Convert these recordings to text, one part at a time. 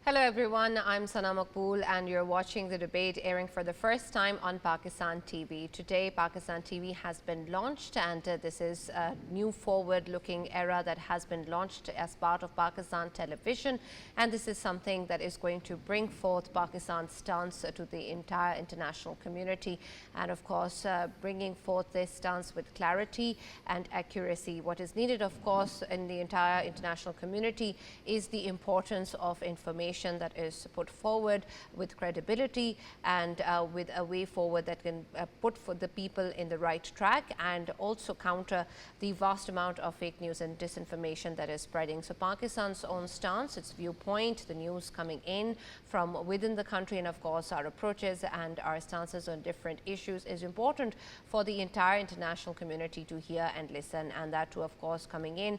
Hello everyone, I'm Sana Maqbool and you're watching the debate airing for the first time on Pakistan TV. Today Pakistan TV has been launched and this is a new forward-looking era that has been launched as part of Pakistan television, and this is something that is going to bring forth Pakistan's stance to the entire international community, and of course bringing forth this stance with clarity and accuracy. What is needed, of course, in the entire international community is the importance of information that is put forward with credibility and with a way forward that can put for the people in the right track and also counter the vast amount of fake news and disinformation that is spreading. So Pakistan's own stance, its viewpoint, the news coming in from within the country, and of course our approaches and our stances on different issues is important for the entire international community to hear and listen, and that too of course coming in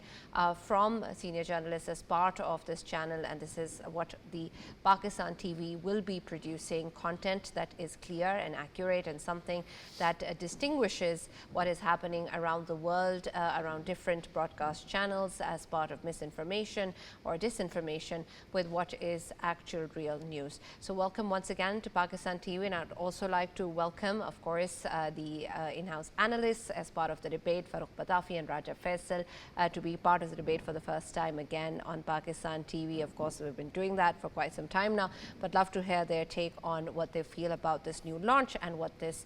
from senior journalists as part of this channel. And this is what the Pakistan TV will be producing, content that is clear and accurate and something that distinguishes what is happening around the world, around different broadcast channels as part of misinformation or disinformation with what is actual real news. So welcome once again to Pakistan TV, and I'd also like to welcome, of course, the in-house analysts as part of the debate, Farooq Badafi and Raja Faisal, to be part of the debate for the first time again on Pakistan TV. Of course, we've been doing that for quite some time now, but love to hear their take on what they feel about this new launch and what this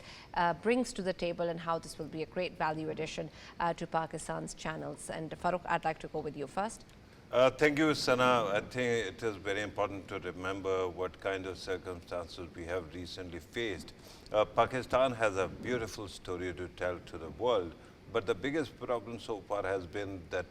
brings to the table and how this will be a great value addition to Pakistan's channels. And Farooq, I'd like to go with you first. Thank you, Sana. I think it is very important to remember what kind of circumstances we have recently faced. Pakistan has a beautiful story to tell to the world, but the biggest problem so far has been that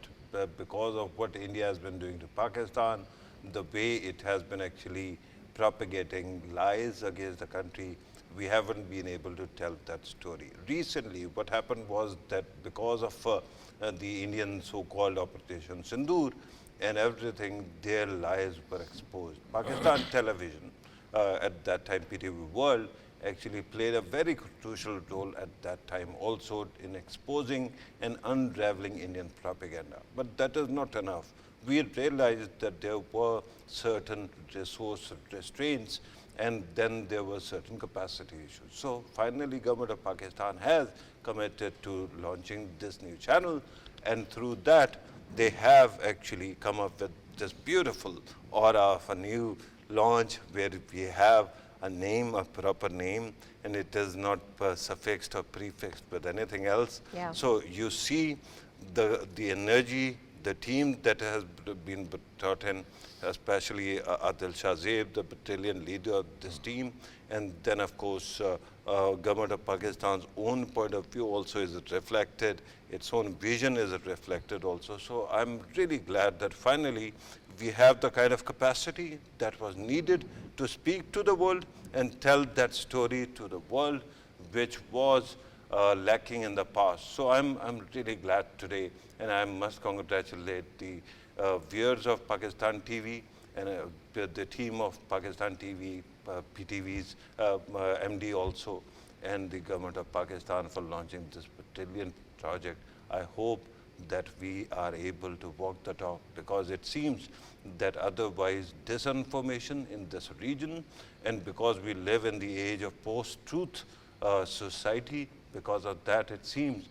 because of what India has been doing to Pakistan, the way it has been actually propagating lies against the country, we haven't been able to tell that story. Recently, what happened was that because of the Indian so-called Operation Sindoor and everything, their lies were exposed. Pakistan television, at that time PTV World, actually played a very crucial role at that time also in exposing and unraveling Indian propaganda. But that is not enough. We realized that there were certain resource restraints and then there were certain capacity issues. So finally, Government of Pakistan has committed to launching this new channel, and through that they have actually come up with this beautiful aura of a new launch where we have a name, a proper name, and it is not suffixed or prefixed with anything else. Yeah. So you see the energy, the team that has been brought in, especially Adil Shahzeb, the battalion leader of this team, and then of course Government of Pakistan's own point of view also is reflected, its own vision is reflected also. So I'm really glad that finally we have the kind of capacity that was needed to speak to the world and tell that story to the world, which was lacking in the past. So I'm really glad today, and I must congratulate the viewers of Pakistan TV and the team of Pakistan TV, PTV's MD also, and the Government of Pakistan for launching this battalion project. I hope that we are able to walk the talk, because it seems that otherwise disinformation in this region, and because we live in the age of post-truth society, because of that it seems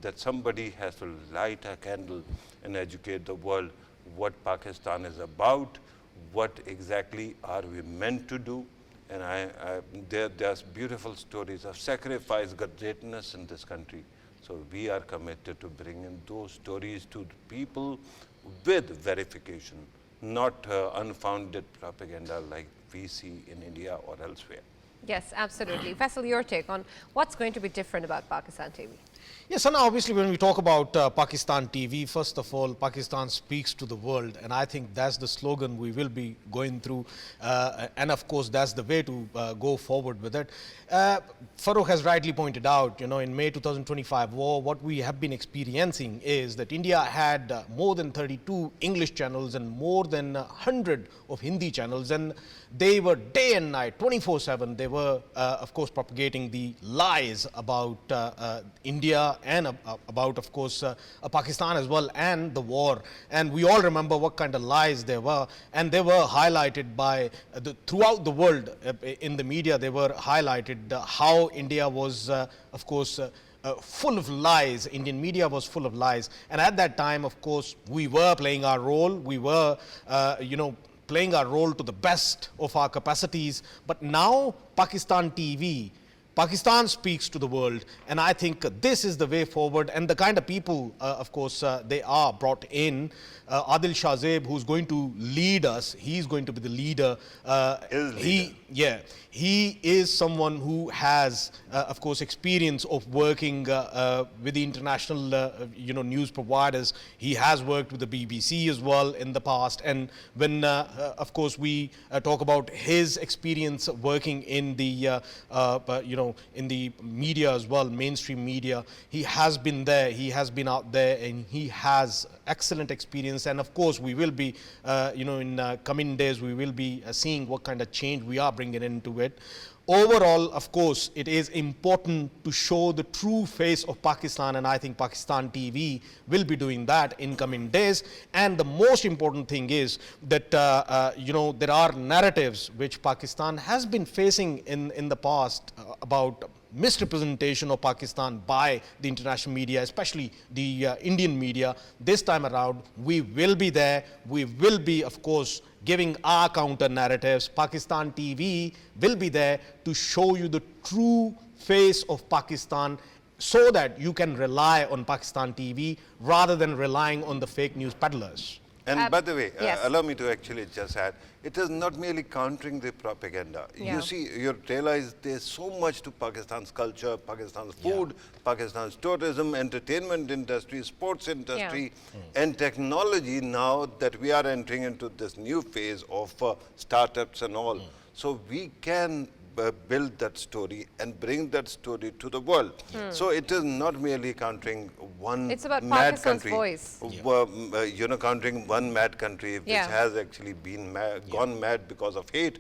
that somebody has to light a candle and educate the world what Pakistan is about, what exactly are we meant to do. And there's beautiful stories of sacrifice, greatness in this country. So we are committed to bringing those stories to the people with verification, not unfounded propaganda like we see in India or elsewhere. Yes, absolutely. Faisal, your take on what's going to be different about Pakistan TV? Yes, and obviously when we talk about Pakistan TV, first of all, Pakistan speaks to the world, and I think that's the slogan we will be going through, and of course that's the way to go forward with it. Farooq has rightly pointed out, you know, in May 2025 war, what we have been experiencing is that India had more than 32 English channels and more than 100 of Hindi channels, and they were day and night, 24/7, they were, of course, propagating the lies about India and about, of course, Pakistan as well, and the war. And we all remember what kind of lies there were, and they were highlighted by throughout the world in the media. They were highlighted how India was, of course, full of lies. Indian media was full of lies. And at that time, of course, we were playing our role. We were, playing our role to the best of our capacities. But now, Pakistan TV, Pakistan speaks to the world, and I think this is the way forward. And the kind of people, of course, they are brought in. Adil Shahzeb, who's going to lead us, he's going to be the leader. He is someone who has, of course, experience of working with the international, news providers. He has worked with the BBC as well in the past. And when, of course, we talk about his experience working in the, in the media as well, mainstream media, he has been there. He has been out there, and he has excellent experience. And of course, we will be, in coming days, we will be seeing what kind of change we are bringing into it. Overall, of course, it is important to show the true face of Pakistan, and I think Pakistan TV will be doing that in coming days. And the most important thing is that, there are narratives which Pakistan has been facing in the past about misrepresentation of Pakistan by the international media, especially the Indian media. This time around, we will be there. We will be, of course, giving our counter narratives. Pakistan TV will be there to show you the true face of Pakistan, so that you can rely on Pakistan TV rather than relying on the fake news peddlers. And by the way, yes. allow me to actually just add, it is not merely countering the propaganda. Yeah. You see, you realize there's so much to Pakistan's culture, Pakistan's food, Pakistan's tourism, entertainment industry, sports industry, and technology now that we are entering into this new phase of startups and all. So we can build that story and bring that story to the world. So it is not merely countering one It's about mad Pakistan's country, voice. countering one mad country which has actually been gone mad because of hate.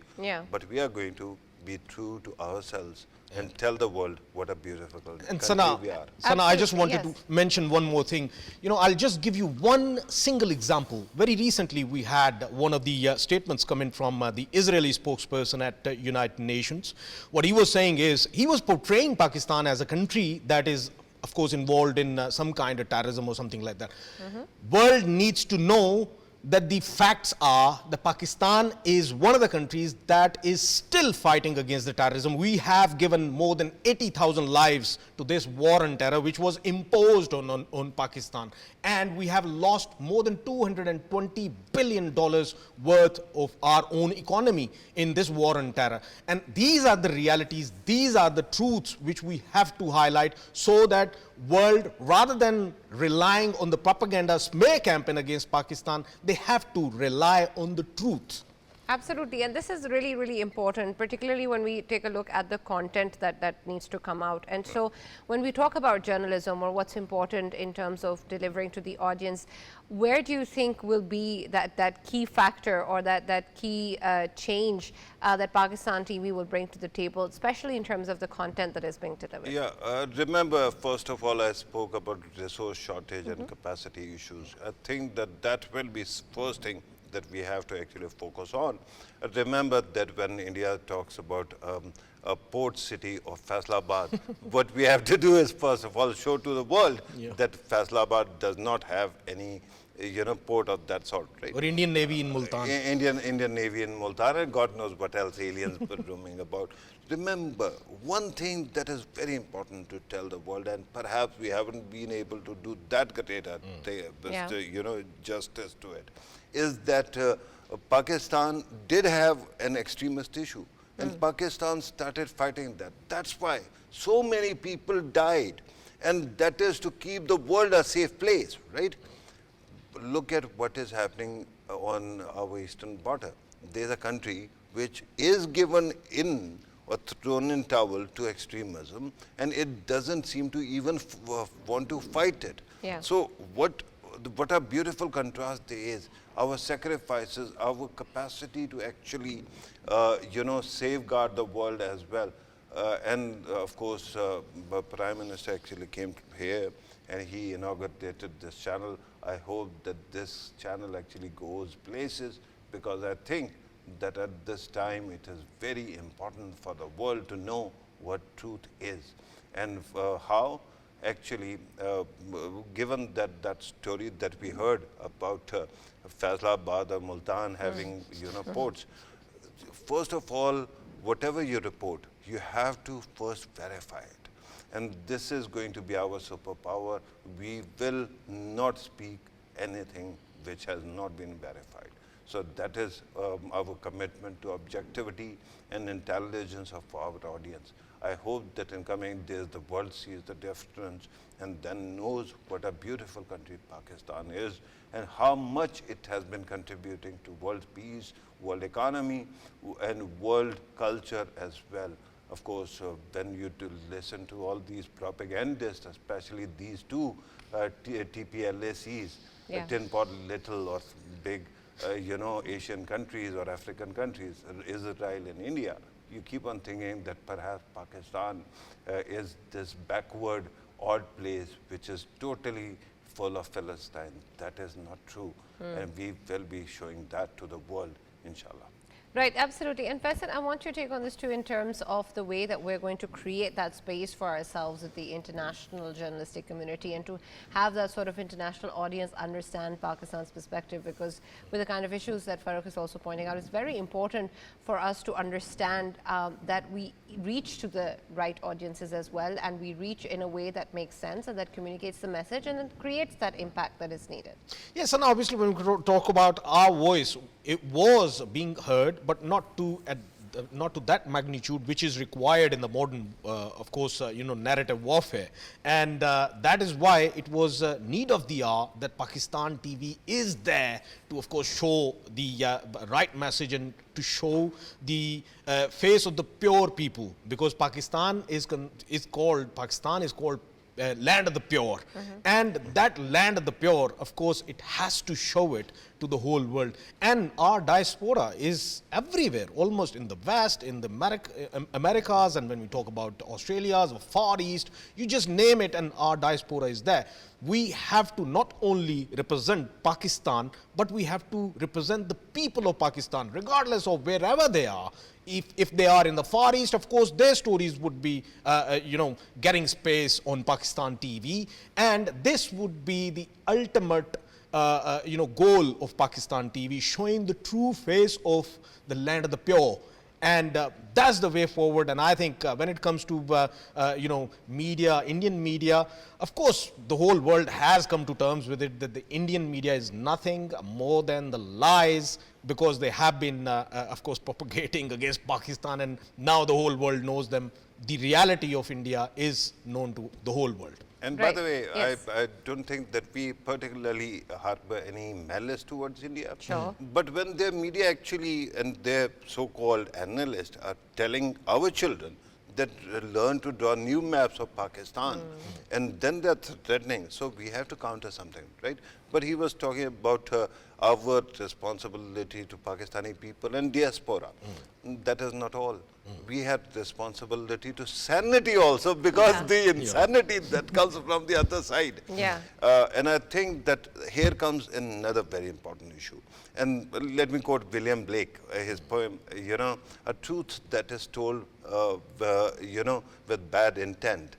But we are going to be true to ourselves and tell the world what a beautiful And country we are. Sana, I just wanted Absolutely, to mention one more thing. I'll just give you one single example. Very recently, we had one of the statements coming from the Israeli spokesperson at United Nations. What he was saying is, he was portraying Pakistan as a country that is, of course, involved in some kind of terrorism or something like that. World needs to know that the facts are that Pakistan is one of the countries that is still fighting against the terrorism. We have given more than 80,000 lives to this war on terror, which was imposed on Pakistan. And we have lost more than $220 billion worth of our own economy in this war on terror. And these are the realities, these are the truths which we have to highlight, so that world, rather than relying on the propaganda smear campaign against Pakistan, they have to rely on the truth. Absolutely, and this is really, really important, particularly when we take a look at the content that needs to come out. And so when we talk about journalism, or what's important in terms of delivering to the audience, where do you think will be that key factor, or that key change that Pakistan TV will bring to the table, especially in terms of the content that is being delivered? Yeah, remember, first of all, I spoke about resource shortage and capacity issues. I think that will be first thing that we have to actually focus on. Remember that when India talks about a port city of Faisalabad, what we have to do is, first of all, show to the world that Faisalabad does not have any port of that sort, right? Or Indian Navy in Multan. Indian Navy in Multan, and God knows what else aliens were roaming about. Remember, one thing that is very important to tell the world, and perhaps we haven't been able to do that great justice to it, is that Pakistan did have an extremist issue, and Pakistan started fighting that. That's why so many people died, and that is to keep the world a safe place, right? Look at what is happening on our eastern border. There's a country which is given in or thrown in towel to extremism, and it doesn't seem to even want to fight it. Yeah. So what what a beautiful contrast there is. Our sacrifices, our capacity to actually, safeguard the world as well. And of course, the Prime Minister actually came here and he inaugurated this channel. I hope that this channel actually goes places, because I think that at this time it is very important for the world to know what truth is. And how actually, given that story that we heard about Faisalabad or Multan having ports, first of all, whatever you report, you have to first verify it. And this is going to be our superpower. We will not speak anything which has not been verified. So that is our commitment to objectivity and intelligence of our audience. I hope that in coming days the world sees the difference and then knows what a beautiful country Pakistan is and how much it has been contributing to world peace, world economy, and world culture as well. Of course, when you listen to all these propagandists, especially these two TPLACs, Tin Pot Little or big, Asian countries or African countries, Israel and India, you keep on thinking that perhaps Pakistan is this backward, odd place which is totally full of Palestine. That is not true. And we will be showing that to the world, inshallah. Right, absolutely. And Faisal, I want your take on this too in terms of the way that we're going to create that space for ourselves with the international journalistic community and to have that sort of international audience understand Pakistan's perspective, because with the kind of issues that Farooq is also pointing out, it's very important for us to understand that we reach to the right audiences as well, and we reach in a way that makes sense and that communicates the message and then creates that impact that is needed. Yes, and obviously when we talk about our voice, it was being heard, but not to that magnitude which is required in the modern, of course, narrative warfare. And that is why it was need of the hour that Pakistan TV is there to, of course, show the right message and to show the face of the pure people, because Pakistan is called land of the pure. And that land of the pure, of course, it has to show it to the whole world. And our diaspora is everywhere, almost in the West, in the Americas, and when we talk about Australia, the Far East, you just name it and our diaspora is there. We have to not only represent Pakistan, but we have to represent the people of Pakistan, regardless of wherever they are. If they are in the Far East, of course, their stories would be, getting space on Pakistan TV. And this would be the ultimate, goal of Pakistan TV, showing the true face of the land of the pure. And that's the way forward. And I think when it comes to, media, Indian media, of course, the whole world has come to terms with it that the Indian media is nothing more than the lies, because they have been, of course, propagating against Pakistan, and now the whole world knows them. The reality of India is known to the whole world. And by the way, yes, I don't think that we particularly harbor any malice towards India. Sure. But when their media actually and their so-called analysts are telling our children that learn to draw new maps of Pakistan, and then they're threatening. So we have to counter something, right? But he was talking about our responsibility to Pakistani people and diaspora. That is not all. We have responsibility to sanity also, because the insanity that comes from the other side. And I think that here comes another very important issue. And let me quote William Blake, his poem, a truth that is told, with bad intent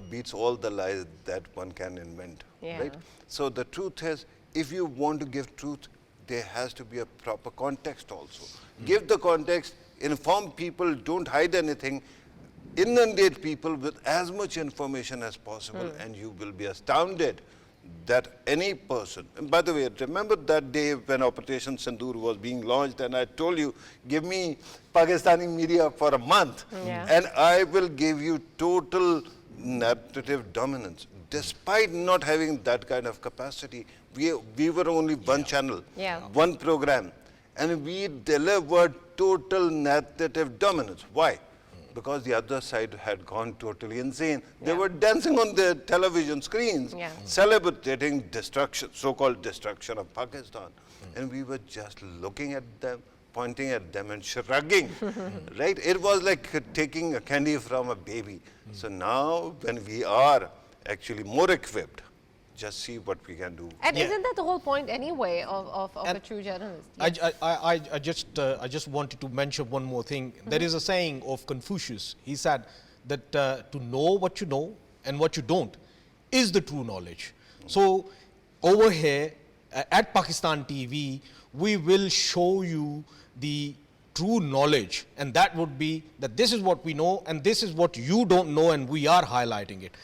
beats all the lies that one can invent, right? So the truth is, if you want to give truth, there has to be a proper context also. Give the context, inform people, don't hide anything, inundate people with as much information as possible, and you will be astounded that any person, and by the way, remember that day when Operation Sindoor was being launched, and I told you, give me Pakistani media for a month, and I will give you total narrative dominance. Despite not having that kind of capacity, we were only one channel, one program, and we delivered total narrative dominance. Why? because the other side had gone totally insane. They were dancing on the television screens, celebrating destruction, so-called destruction of Pakistan. And we were just looking at them, pointing at them and shrugging, right? It was like taking a candy from a baby. So now when we are actually more equipped, just see what we can do. And isn't that the whole point anyway of a true journalist? I just wanted to mention one more thing. There is a saying of Confucius. He said that to know what you know and what you don't is the true knowledge. So over here at Pakistan TV, we will show you the true knowledge, and that would be that this is what we know and this is what you don't know, and we are highlighting it.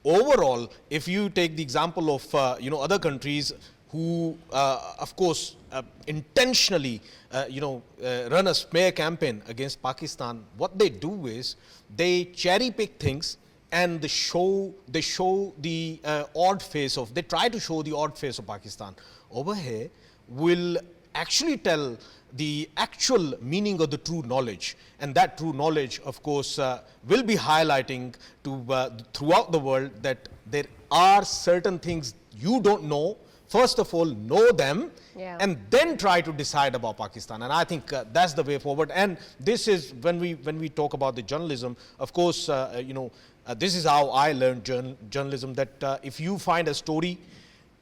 Overall, if you take the example of other countries who, of course, intentionally run a smear campaign against Pakistan, what they do is they cherry pick things and they show the odd face of. They try to show the odd face of Pakistan. Over here, will actually tell the actual meaning of the true knowledge, and that true knowledge, of course, will be highlighting to throughout the world that there are certain things you don't know. First of all, know them, and then try to decide about Pakistan. And I think that's the way forward. And this is when we talk about the journalism. Of course, this is how I learned journalism. That if you find a story,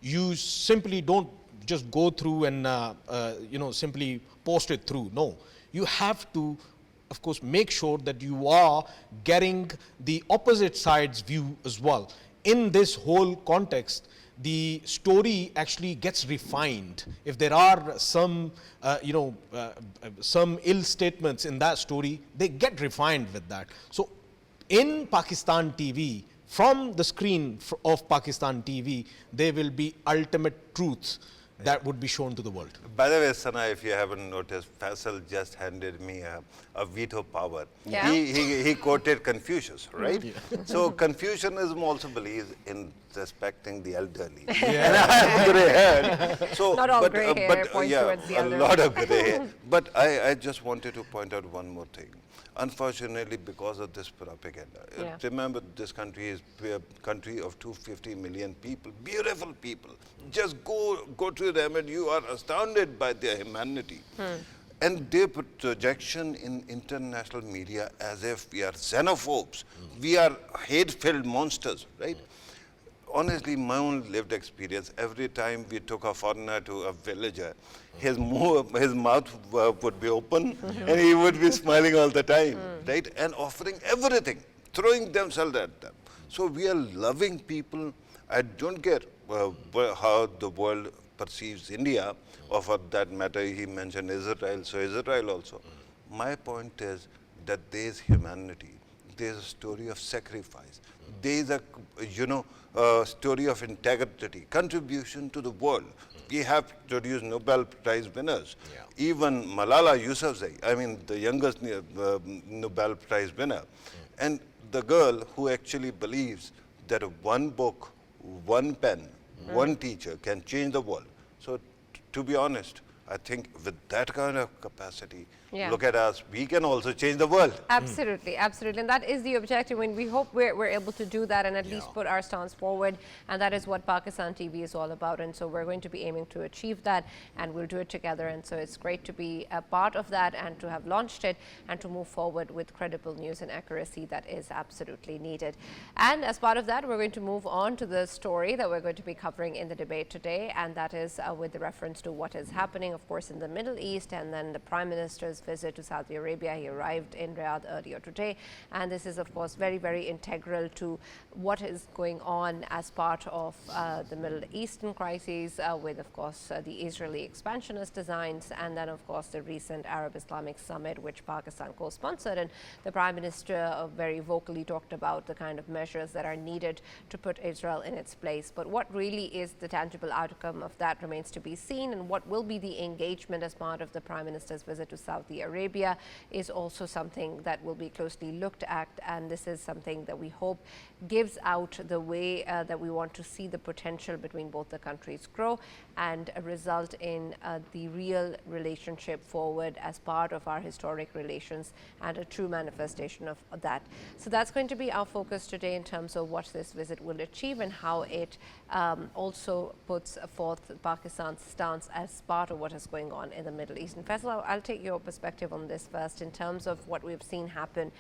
you simply don't just go through and simply post it through. No, you have to, of course, make sure that you are getting the opposite side's view as well. In this whole context, the story actually gets refined. If there are some ill statements in that story, they get refined with that. So in Pakistan TV, from the screen of Pakistan TV, there will be ultimate truths that would be shown to the world. By the way, Sana, if you haven't noticed, Faisal just handed me a veto power. Yeah. He quoted Confucius, right? So Confucianism also believes in respecting the elderly. And I have grey hair. So, Not all grey hair points towards the elderly. A lot of grey hair. But I just wanted to point out one more thing. Unfortunately, because of this propaganda, remember this country is a country of 250 million people, beautiful people. Just go to them and you are astounded by their humanity. And their projection in international media as if we are xenophobes, we are hate-filled monsters, right? Honestly, my own lived experience, every time we took a foreigner to a villager, his mouth would be open and he would be smiling all the time, right? And offering everything, throwing themselves at them. So we are loving people. I don't care how the world perceives India, or for that matter, he mentioned Israel, so Israel also. My point is that there is humanity. There is a story of sacrifice. There is a, story of integrity, contribution to the world. We have produced Nobel Prize winners. Even Malala Yousafzai, I mean the youngest Nobel Prize winner. And the girl who actually believes that one book, one pen, one teacher can change the world. So to be honest, I think with that kind of capacity, look at us, we can also change the world. Absolutely, absolutely. And that is the objective. And we hope we're able to do that and at least put our stance forward. And that is what Pakistan TV is all about. And so we're going to be aiming to achieve that, and we'll do it together. And so it's great to be a part of that and to have launched it and to move forward with credible news and accuracy that is absolutely needed. And as part of that, we're going to move on to the story that we're going to be covering in the debate today. And that is with the reference to what is happening, of course, in the Middle East, and then the Prime Minister's visit to Saudi Arabia. He arrived in Riyadh earlier today, and this is of course very, very integral to what is going on as part of the Middle Eastern crises with of course the Israeli expansionist designs, and then of course the recent Arab Islamic Summit which Pakistan co-sponsored. And the Prime Minister very vocally talked about the kind of measures that are needed to put Israel in its place. But what really is the tangible outcome of that remains to be seen, and what will be the engagement as part of the Prime Minister's visit to Saudi Arabia is also something that will be closely looked at, and this is something that we hope gives out the way that we want to see the potential between both the countries grow and result in the real relationship forward as part of our historic relations and a true manifestation of that. So that's going to be our focus today in terms of what this visit will achieve and how it also puts forth Pakistan's stance as part of what is going on in the Middle East. And Faisal, I'll take your perspective on this first in terms of what we've seen happen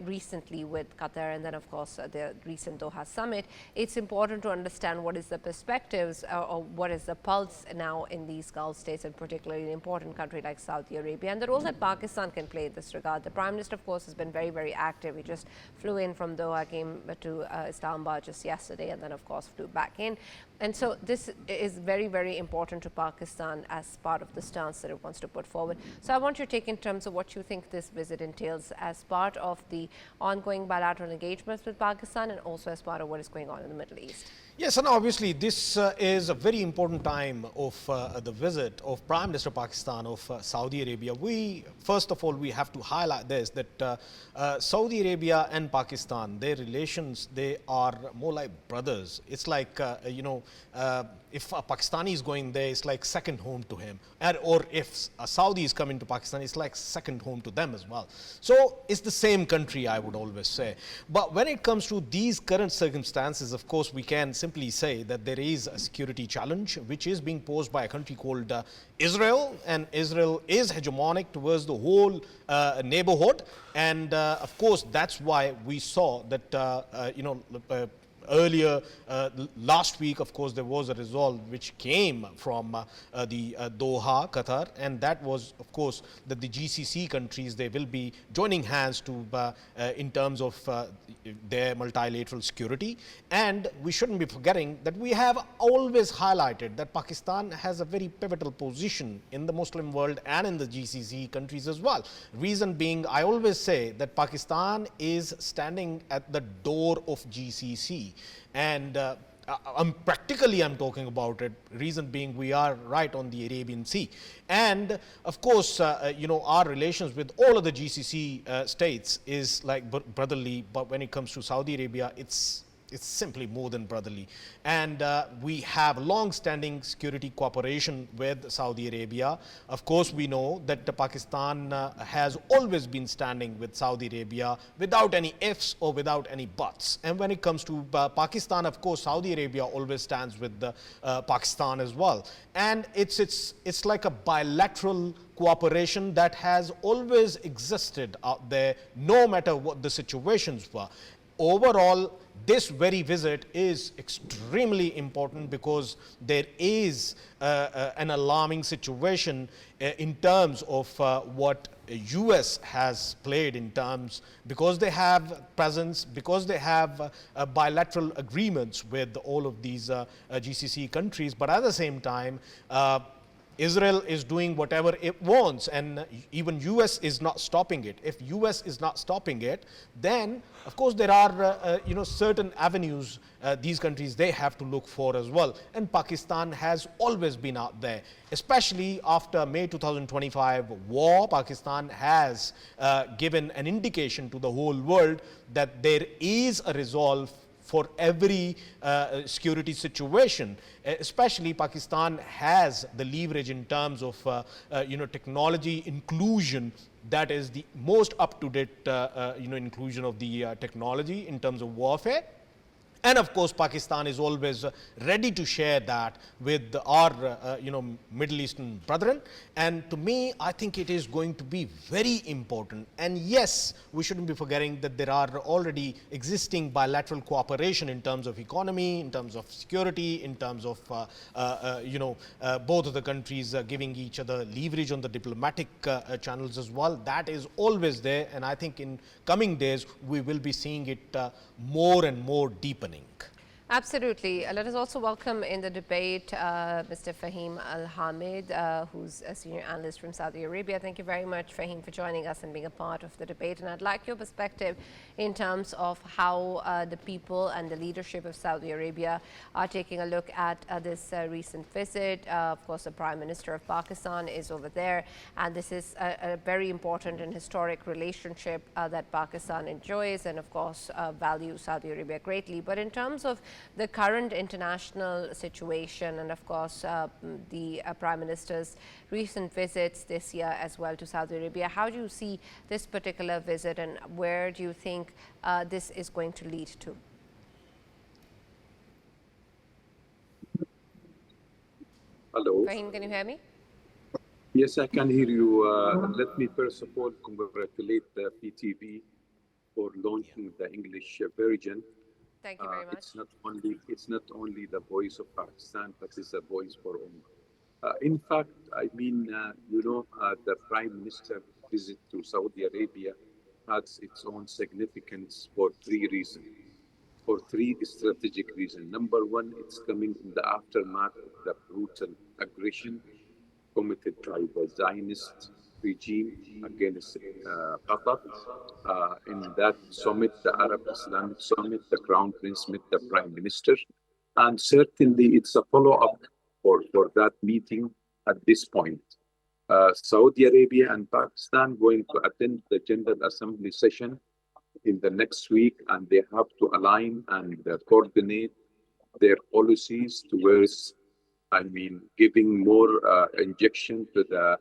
recently with Qatar and then of course the recent Doha summit. It's important to understand what is the perspectives or what is the pulse now in these Gulf states, and particularly an important country like Saudi Arabia, and the role that Pakistan can play in this regard. The Prime Minister, of course, has been very, very active. He just flew in from Doha, came to Islamabad just yesterday, and then, of course, flew back in. And so this is very, very important to Pakistan as part of the stance that it wants to put forward. So I want your take in terms of what you think this visit entails as part of the ongoing bilateral engagements with Pakistan and also as part of what is going on in the Middle East. Yes, and obviously this is a very important time of the visit of Prime Minister Pakistan of Saudi Arabia. First of all, we have to highlight this, that Saudi Arabia and Pakistan, their relations, they are more like brothers. It's like, if a Pakistani is going there, it's like second home to him. Or if a Saudi is coming to Pakistan, it's like second home to them as well. So it's the same country, I would always say. But when it comes to these current circumstances, of course, we can simply say that there is a security challenge which is being posed by a country called Israel, and Israel is hegemonic towards the whole neighborhood. And of course, that's why we saw that, earlier last week, of course, there was a resolve which came from the Doha, Qatar, and that was, of course, that the GCC countries, they will be joining hands to in terms of their multilateral security. And we shouldn't be forgetting that we have always highlighted that Pakistan has a very pivotal position in the Muslim world and in the GCC countries as well. Reason being, I always say that Pakistan is standing at the door of GCC. And I'm talking about it, reason being we are right on the Arabian Sea. And of course, our relations with all of the GCC states is like brotherly, but when it comes to Saudi Arabia, it's simply more than brotherly. And we have long-standing security cooperation with Saudi Arabia. Of course, we know that Pakistan has always been standing with Saudi Arabia without any ifs or without any buts. And when it comes to Pakistan, of course, Saudi Arabia always stands with Pakistan as well. And it's like a bilateral cooperation that has always existed out there, no matter what the situations were. Overall, this very visit is extremely important because there is an alarming situation in terms of what US has played in terms, because they have presence, because they have bilateral agreements with all of these GCC countries, but at the same time, Israel is doing whatever it wants, and even US is not stopping it. If US is not stopping it, then of course there are certain avenues these countries, they have to look for as well. And Pakistan has always been out there, especially after May 2025 war. Pakistan has given an indication to the whole world that there is a resolve for every security situation. Especially Pakistan has the leverage in terms of technology inclusion. That is the most up-to-date inclusion of the technology in terms of warfare. And of course, Pakistan is always ready to share that with our, Middle Eastern brethren. And to me, I think it is going to be very important. And yes, we shouldn't be forgetting that there are already existing bilateral cooperation in terms of economy, in terms of security, in terms of, both of the countries giving each other leverage on the diplomatic channels as well. That is always there. And I think in coming days, we will be seeing it more and more deepening. Absolutely. Let us also welcome in the debate Mr. Fahim Al-Hamid, who's a senior analyst from Saudi Arabia. Thank you very much, Fahim, for joining us and being a part of the debate. And I'd like your perspective in terms of how the people and the leadership of Saudi Arabia are taking a look at this recent visit. Of course, the Prime Minister of Pakistan is over there, and this is a very important and historic relationship that Pakistan enjoys and, of course, values Saudi Arabia greatly. But in terms of the current international situation and, of course, the Prime Minister's recent visits this year as well to Saudi Arabia, how do you see this particular visit and where do you think this is going to lead to? Hello. Fahim, can you hear me? Yes, I can hear you. Let me first of all congratulate the PTV for launching the English version. Thank you very much. It's not only the voice of Pakistan, but it's a voice for all. In fact, I mean, the Prime Minister visit to Saudi Arabia has its own significance for three reasons. For three strategic reasons. Number one, it's coming in the aftermath of the brutal aggression committed by the Zionist regime against Qatar. In that summit, the Arab Islamic Summit, the Crown Prince met the Prime Minister. And certainly it's a follow-up for that meeting at this point. Saudi Arabia and Pakistan going to attend the General Assembly session in the next week, and they have to align and coordinate their policies towards, I mean, giving more injection to the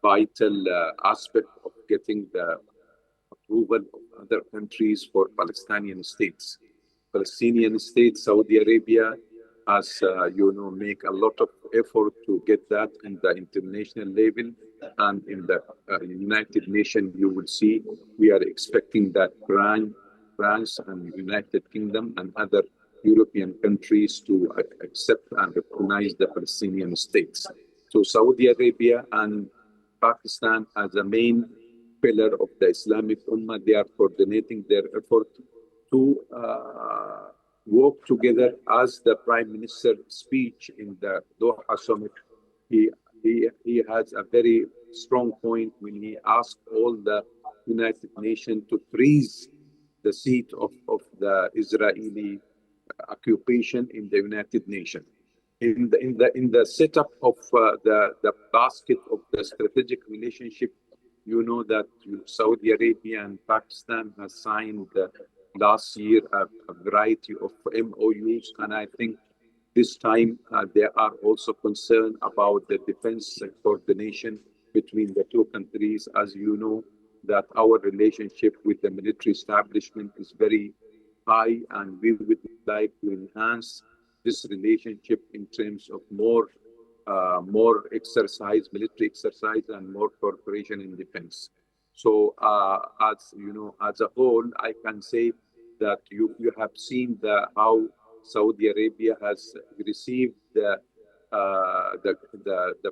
vital aspect of getting the approval of other countries for Palestinian states. Palestinian state, Saudi Arabia has, make a lot of effort to get that in the international level. And in the United Nations, you will see we are expecting that France and United Kingdom and other European countries to accept and recognize the Palestinian states. So Saudi Arabia and Pakistan as a main pillar of the Islamic Ummah, they are coordinating their effort to work together. As the Prime Minister's speech in the Doha summit, he has a very strong point when he asked all the United Nations to freeze the seat of the Israeli occupation in the United Nations. In the setup of the basket of the strategic relationship, you know that Saudi Arabia and Pakistan has signed last year a variety of MOUs, and I think this time they are also concerned about the defense coordination between the two countries. As you know, that our relationship with the military establishment is very high, and we would like to enhance this relationship in terms of more exercise, military exercise, and more cooperation in defense. So, as you know, as a whole, I can say that you have seen how Saudi Arabia has received the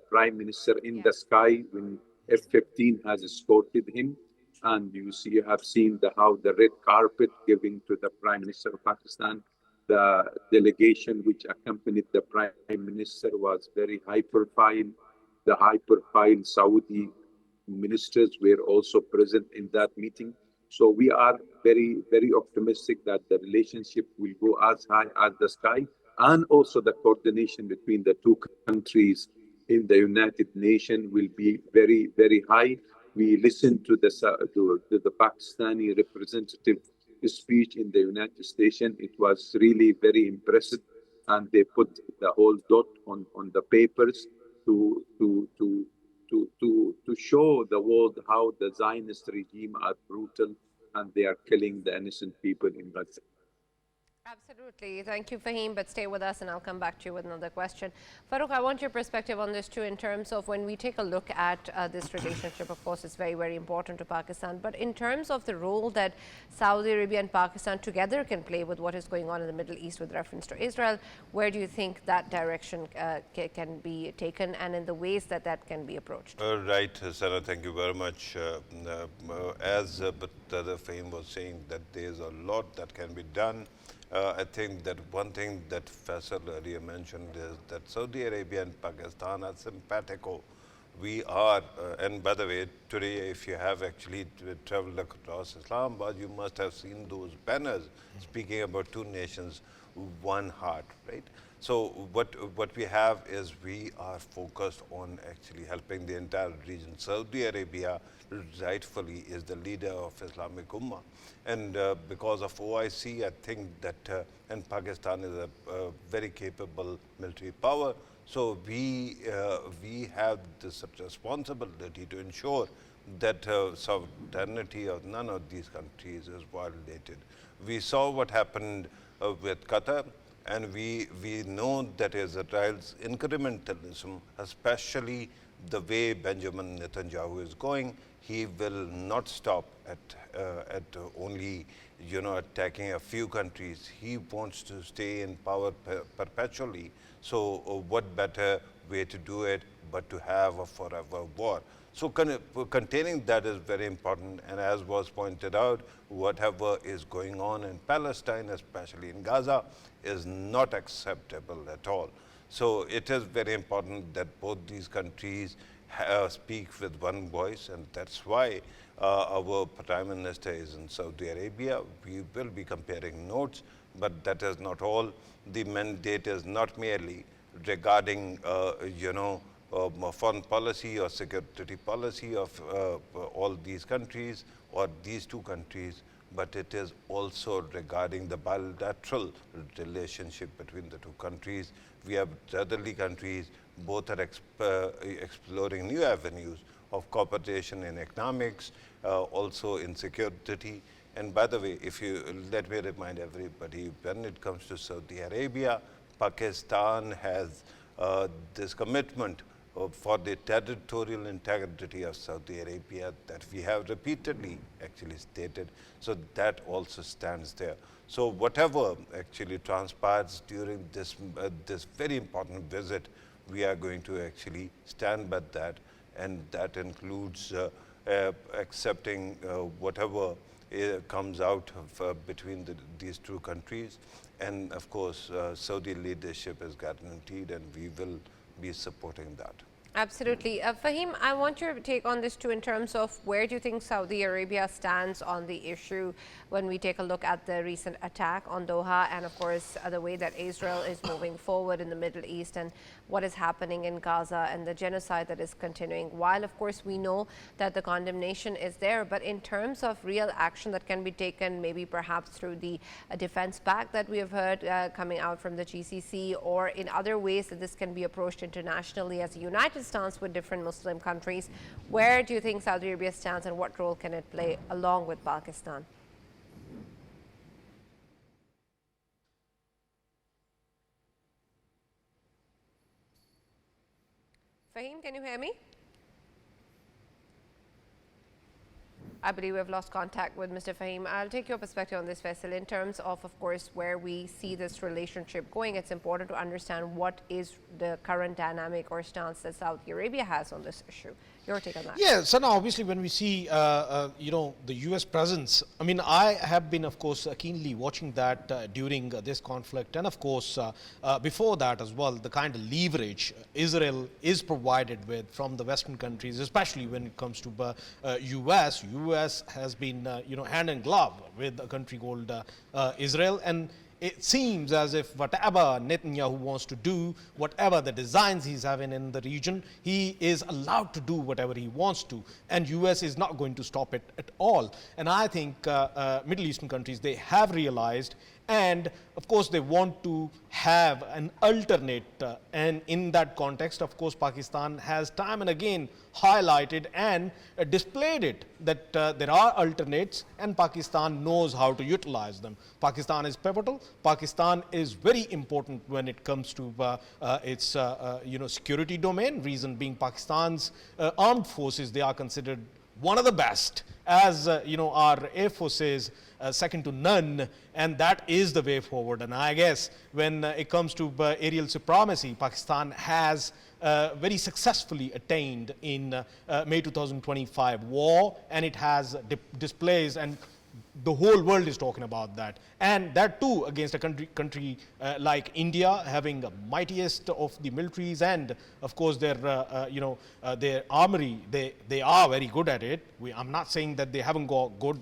Prime Minister in the sky when F-15 has escorted him. And you have seen how the red carpet giving to the Prime Minister of Pakistan. The delegation which accompanied the Prime Minister was very high profile. The high profile Saudi ministers were also present in that meeting. So we are very, very optimistic that the relationship will go as high as the sky, and also the coordination between the two countries in the United Nations will be very, very high. We listened to the Pakistani representative speech in the United Nations. It was really very impressive, and they put the whole dot on the papers to show the world how the Zionist regime are brutal and they are killing the innocent people in Gaza. Absolutely. Thank you, Fahim, but stay with us and I'll come back to you with another question. Farouk, I want your perspective on this too, in terms of when we take a look at this relationship. Of course, it's very, very important to Pakistan, but in terms of the role that Saudi Arabia and Pakistan together can play with what is going on in the Middle East with reference to Israel, where do you think that direction can be taken, and in the ways that that can be approached? Right, Sarah, thank you very much. As Fahim was saying, that there's a lot that can be done I think that one thing that Faisal earlier mentioned is that Saudi Arabia and Pakistan are simpatico. We are, and by the way, today if you have actually traveled across Islamabad, you must have seen those banners speaking about two nations, one heart, right? So what we have is we are focused on actually helping the entire region. Saudi Arabia rightfully is the leader of Islamic Ummah. And because of OIC, I think that, and Pakistan is a very capable military power. So we have this responsibility to ensure that sovereignty of none of these countries is violated. We saw what happened with Qatar, and we know that Israel's incrementalism, especially the way Benjamin Netanyahu is going, he will not stop at only attacking a few countries. He wants to stay in power perpetually. So what better way to do it but to have a forever war? So containing that is very important, and as was pointed out, whatever is going on in Palestine, especially in Gaza, is not acceptable at all. So it is very important that both these countries speak with one voice, and that's why our Prime Minister is in Saudi Arabia. We will be comparing notes, but that is not all. The mandate is not merely regarding, foreign policy or security policy of all these countries or these two countries, but it is also regarding the bilateral relationship between the two countries. We have brotherly countries, both are exploring new avenues of cooperation in economics, also in security. And by the way, if you let me remind everybody, when it comes to Saudi Arabia, Pakistan has this commitment for the territorial integrity of Saudi Arabia that we have repeatedly actually stated. So that also stands there. So whatever actually transpires during this very important visit, we are going to actually stand by that, and that includes accepting whatever comes out of, between these two countries. And of course, Saudi leadership is guaranteed, and we will be supporting that. Absolutely. Fahim, I want your take on this too in terms of where do you think Saudi Arabia stands on the issue when we take a look at the recent attack on Doha and, of course, the way that Israel is moving forward in the Middle East and what is happening in Gaza and the genocide that is continuing. While, of course, we know that the condemnation is there, but in terms of real action that can be taken, maybe perhaps through the defense pact that we have heard coming out from the GCC, or in other ways that this can be approached internationally as a united stance with different Muslim countries, where do you think Saudi Arabia stands and what role can it play along with Pakistan? Fahim, can you hear me? I believe we have lost contact with Mr. Fahim. I'll take your perspective on this, Faisal. In terms of course, where we see this relationship going, it's important to understand what is the current dynamic or stance that Saudi Arabia has on this issue. Your take on that? Yeah, so now obviously when we see, the U.S. presence, I mean, I have been, of course, keenly watching that during this conflict. And of course, before that as well, the kind of leverage Israel is provided with from the Western countries, especially when it comes to U.S. U.S. has been, hand in glove with a country called Israel. And it seems as if whatever Netanyahu wants to do, whatever the designs he's having in the region, he is allowed to do whatever he wants to, and US is not going to stop it at all. And I think Middle Eastern countries, they have realized, and of course they want to have an alternate, and in that context, of course, Pakistan has time and again highlighted and displayed it that there are alternates, and Pakistan knows how to utilize them. Pakistan is pivotal. Pakistan is very important when it comes to its security domain. Reason being, Pakistan's armed forces, they are considered one of the best, as our Air Force is second to none, and that is the way forward. And I guess when it comes to aerial supremacy, Pakistan has very successfully attained in May 2025 war, and it has displays and the whole world is talking about that, and that too against a country like India, having the mightiest of the militaries, and of course their their armory. They are very good at it. I'm not saying that they haven't got good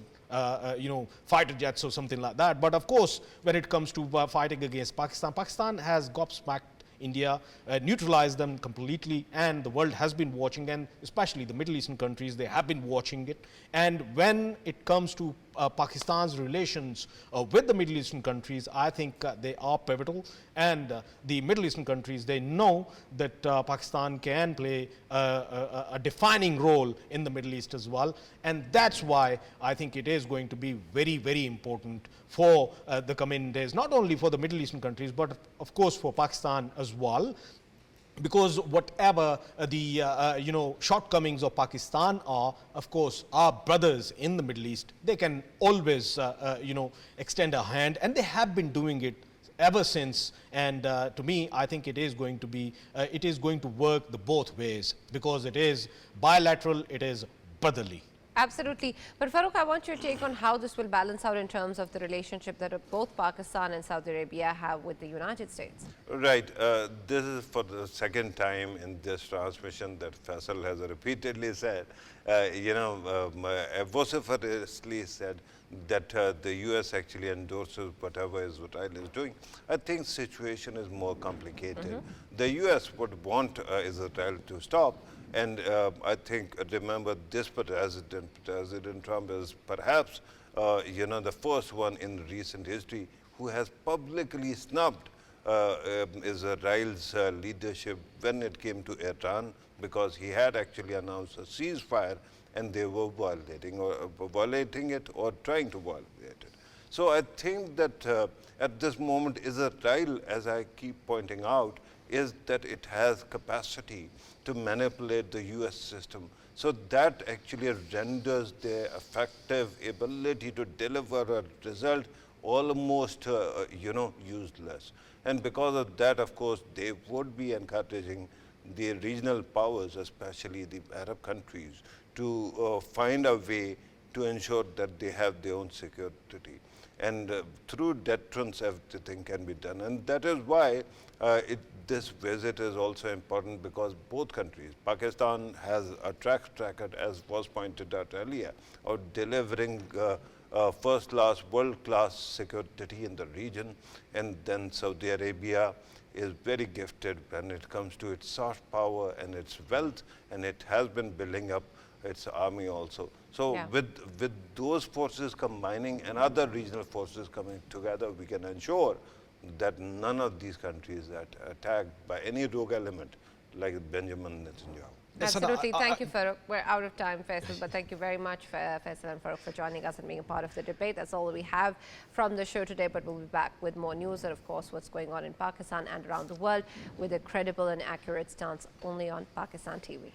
fighter jets or something like that, but of course when it comes to fighting against Pakistan, Pakistan has gobsmacked India, neutralized them completely, and the world has been watching, and especially the Middle Eastern countries, they have been watching it. And when it comes to Pakistan's relations with the Middle Eastern countries, I think they are pivotal, and the Middle Eastern countries, they know that Pakistan can play a defining role in the Middle East as well, and that's why I think it is going to be very, very important for the coming days, not only for the Middle Eastern countries, but of course for Pakistan as well, because whatever the shortcomings of Pakistan are, of course, our brothers in the Middle East, they can always extend a hand, and they have been doing it ever since. And to me, I think it is going to be it is going to work the both ways, because it is bilateral, it is brotherly. Absolutely. But Farooq, I want your take on how this will balance out in terms of the relationship that both Pakistan and Saudi Arabia have with the United States. Right. This is for the second time in this transmission that Faisal has repeatedly said, vociferously said that the U.S. actually endorses whatever Israel is doing. I think situation is more complicated. The U.S. would want Israel to stop. And I think, remember, this President Trump is perhaps, the first one in recent history who has publicly snubbed Israel's leadership when it came to Iran, because he had actually announced a ceasefire and they were violating it or trying to violate it. So I think that at this moment, Israel, as I keep pointing out, is that it has capacity to manipulate the U.S. system. So that actually renders their effective ability to deliver a result almost, useless. And because of that, of course, they would be encouraging the regional powers, especially the Arab countries, to find a way to ensure that they have their own security. And through deterrence, everything can be done. And that is why this visit is also important, because both countries, Pakistan has a track record, as was pointed out earlier, of delivering first-class, world-class security in the region. And then Saudi Arabia is very gifted when it comes to its soft power and its wealth, and it has been building up its army also. So Yeah. with those forces combining and other regional forces coming together, we can ensure that none of these countries are attacked by any rogue element like Benjamin Netanyahu. Absolutely. Thank you, Farooq. We're out of time, Faisal, but thank you very much, Faisal and Farooq, for joining us and being a part of the debate. That's all we have from the show today, but we'll be back with more news and, of course, what's going on in Pakistan and around the world with a credible and accurate stance only on Pakistan TV.